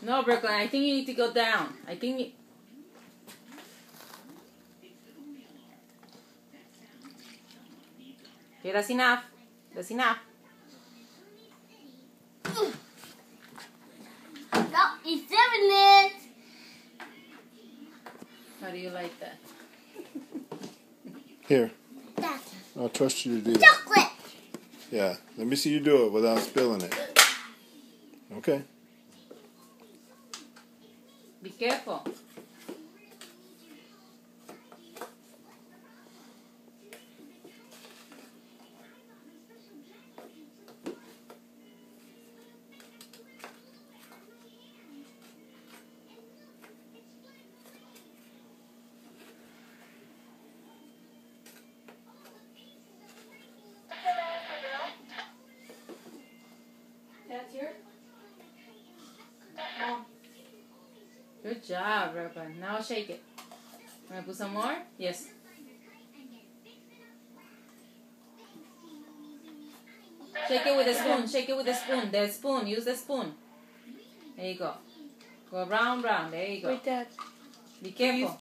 No, Brooklyn, I think you need to go down. I think you... Okay, that's enough. That's enough. No, it's 7 minutes. How do you like that? Here, That's I'll trust you to do it. chocolate. Yeah, let me see you do it without spilling it. Okay. Be careful. That's yours? Good job, Brooklyn. Now shake it. Want to put some more? Yes. Shake it with a spoon. Shake it with a spoon. The spoon. Use the spoon. There you go. Go round, round. There you go. Wait, Dad. Be careful.